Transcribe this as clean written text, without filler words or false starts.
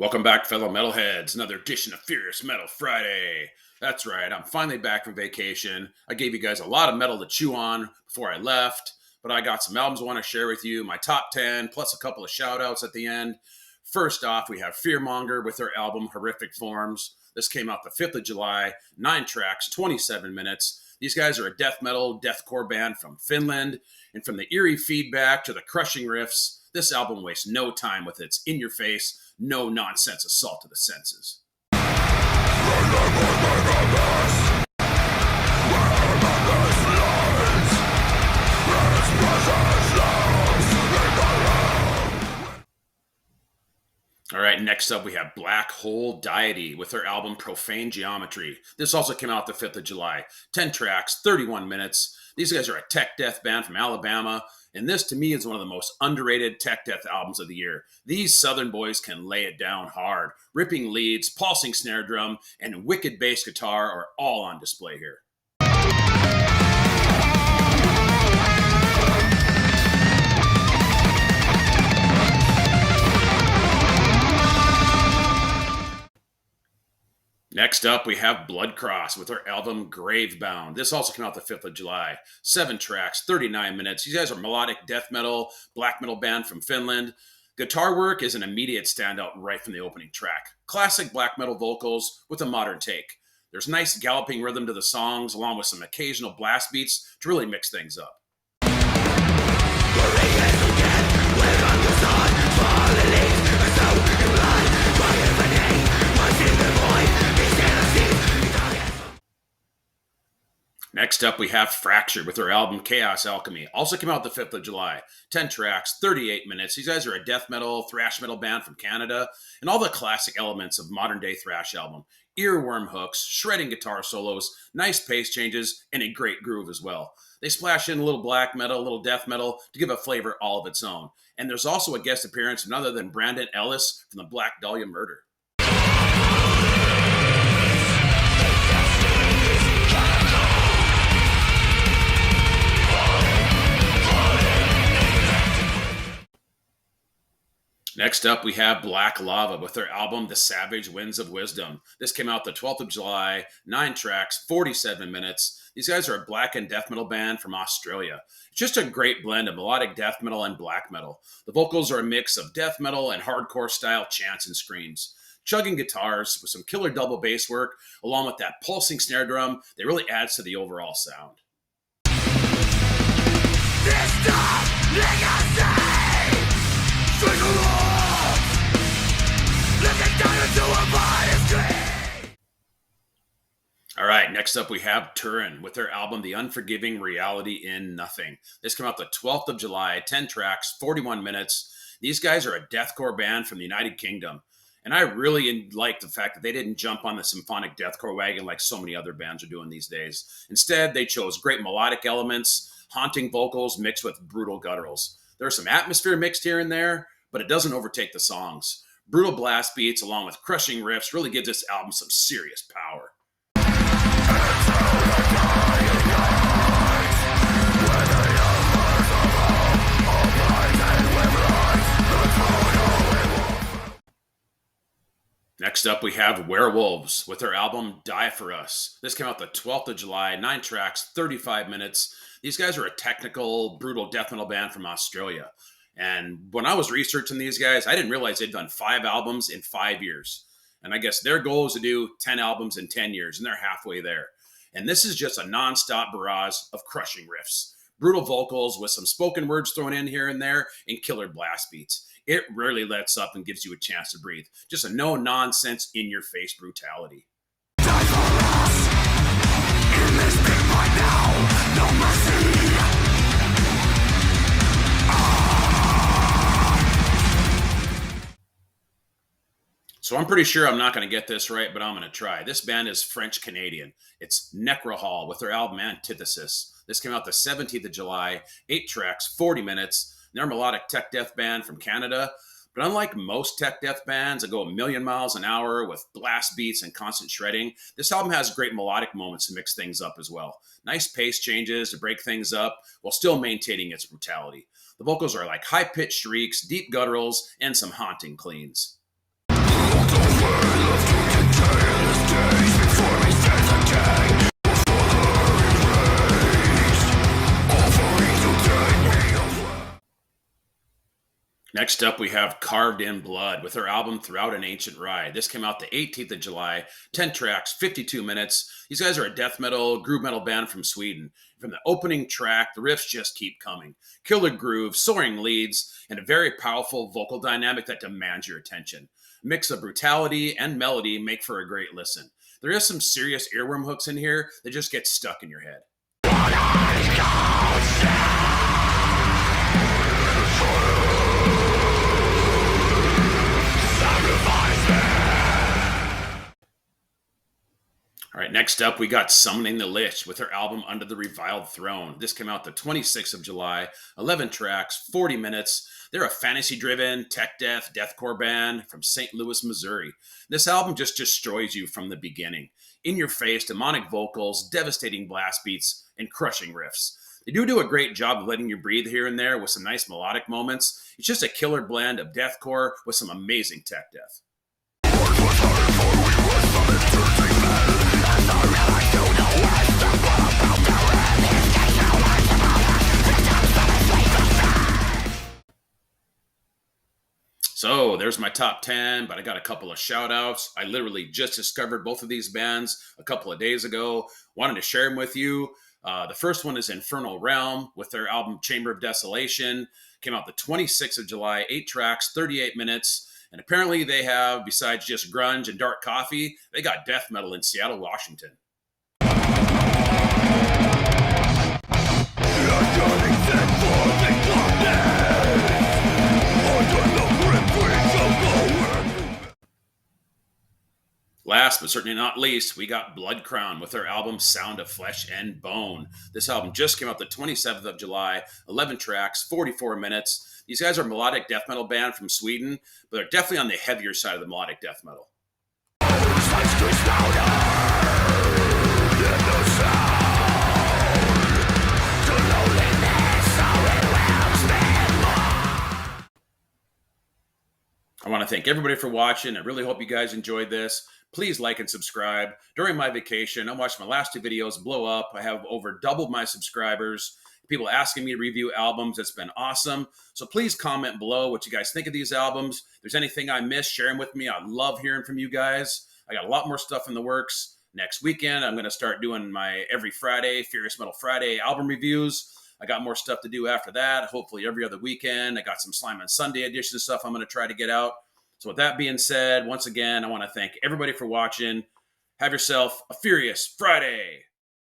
Welcome back, fellow metalheads. Another edition of Furious Metal Friday. That's right, I'm finally back from vacation. I gave you guys a lot of metal to chew on before I left, but I got some albums I want to share with you, my top 10, plus a couple of shout-outs at the end. First off, we have Fearmonger with their album Horrific Forms. This came out the 5th of July, 9 tracks, 27 minutes. These guys are a death metal, deathcore band from Finland, and from the eerie feedback to the crushing riffs, this album wastes no time with its in-your-face, no-nonsense assault to the senses. All right, next up we have Black Hole Diety with their album Profane Geometry. This also came out the 5th of July. 10 tracks, 31 minutes. These guys are a tech death band from Alabama, and this to me is one of the most underrated tech death albums of the year. These Southern boys can lay it down hard. Ripping leads, pulsing snare drum, and wicked bass guitar are all on display here. Next up, we have Bloodcross with their album Gravebound. This also came out the 5th of July. 7 tracks, 39 minutes. These guys are melodic death metal, black metal band from Finland. Guitar work is an immediate standout right from the opening track. Classic black metal vocals with a modern take. There's nice galloping rhythm to the songs, along with some occasional blast beats to really mix things up. Next up, we have Fractured with their album Chaos Alchemy. Also came out the 5th of July. 10 tracks, 38 minutes. These guys are a death metal, thrash metal band from Canada, and all the classic elements of modern-day thrash album. Earworm hooks, shredding guitar solos, nice pace changes, and a great groove as well. They splash in a little black metal, a little death metal to give a flavor all of its own. And there's also a guest appearance from none other than Brandon Ellis from the Black Dahlia Murder. Next up, we have Black Lava with their album The Savage Winds of Wisdom. This came out the 12th of July, 9 tracks, 47 minutes. These guys are a Blackened death metal band from Australia. It's just a great blend of melodic death metal and black metal. The vocals are a mix of death metal and hardcore style chants and screams. Chugging guitars with some killer double bass work, along with that pulsing snare drum, that really adds to the overall sound. All right, next up we have Turan with their album The Unforgiving Reality in Nothing. This came out the 12th of July, 10 tracks, 41 minutes. These guys are a deathcore band from the United Kingdom. And I really like the fact that they didn't jump on the symphonic deathcore wagon like so many other bands are doing these days. Instead, they chose great melodic elements, haunting vocals mixed with brutal gutturals. There's some atmosphere mixed here and there, but it doesn't overtake the songs. Brutal blast beats along with crushing riffs really gives this album some serious power. Next up, we have Werewolves with their album Die For Us. This came out the 12th of July, 9 tracks, 35 minutes. These guys are a technical, brutal death metal band from Australia. And when I was researching these guys, I didn't realize they'd done 5 albums in 5 years. And I guess their goal is to do 10 albums in 10 years, and they're halfway there. And this is just a non-stop barrage of crushing riffs. Brutal vocals with some spoken words thrown in here and there, and killer blast beats. It rarely lets up and gives you a chance to breathe. Just a no-nonsense, in-your-face brutality. Die for us. In this big fight now, no mercy. So I'm pretty sure I'm not going to get this right, but I'm going to try. This band is French-Canadian. It's Necrohol with their album Antithesis. This came out the 17th of July, 8 tracks, 40 minutes. They're a melodic tech death band from Canada. But unlike most tech death bands that go a million miles an hour with blast beats and constant shredding, this album has great melodic moments to mix things up as well. Nice pace changes to break things up while still maintaining its brutality. The vocals are like high-pitched shrieks, deep gutturals, and some haunting cleans. Next up, we have Carved in Blood with their album Throughout an Ancient Ride. This came out the 18th of July, 10 tracks, 52 minutes. These guys are a death metal, groove metal band from Sweden. From the opening track, the riffs just keep coming. Killer grooves, soaring leads, and a very powerful vocal dynamic that demands your attention. A mix of brutality and melody make for a great listen. There is some serious earworm hooks in here that just get stuck in your head. All right, next up, we got Summoning the Lich with their album Under the Reviled Throne. This came out the 26th of July, 11 tracks, 40 minutes. They're a fantasy-driven, tech death, deathcore band from St. Louis, Missouri. This album just destroys you from the beginning. In your face, demonic vocals, devastating blast beats, and crushing riffs. They do a great job of letting you breathe here and there with some nice melodic moments. It's just a killer blend of deathcore with some amazing tech death. So there's my top 10, but I got a couple of shout outs. I literally just discovered both of these bands a couple of days ago. Wanted to share them with you. The first one is Infernal Realm with their album Chamber of Desolation. Came out the 26th of July, 8 tracks, 38 minutes. And apparently they have, besides just grunge and dark coffee, they got death metal in Seattle, Washington. Last but certainly not least, we got Blood Crown with their album Sound of Flesh and Bone. This album just came out the 27th of July, 11 tracks, 44 minutes. These guys are a melodic death metal band from Sweden, but they're definitely on the heavier side of the melodic death metal. I want to thank everybody for watching. I really hope you guys enjoyed this. Please like and subscribe. During my vacation, I watched my last 2 videos blow up. I have over doubled my subscribers. People asking me to review albums. It's been awesome. So please comment below what you guys think of these albums. If there's anything I missed, share them with me. I love hearing from you guys. I got a lot more stuff in the works. Next weekend, I'm going to start doing my every Friday, Furious Metal Friday album reviews. I got more stuff to do after that. Hopefully every other weekend. I got some Slime on Sunday edition stuff I'm going to try to get out. So with that being said, once again, I want to thank everybody for watching. Have yourself a Furious Friday.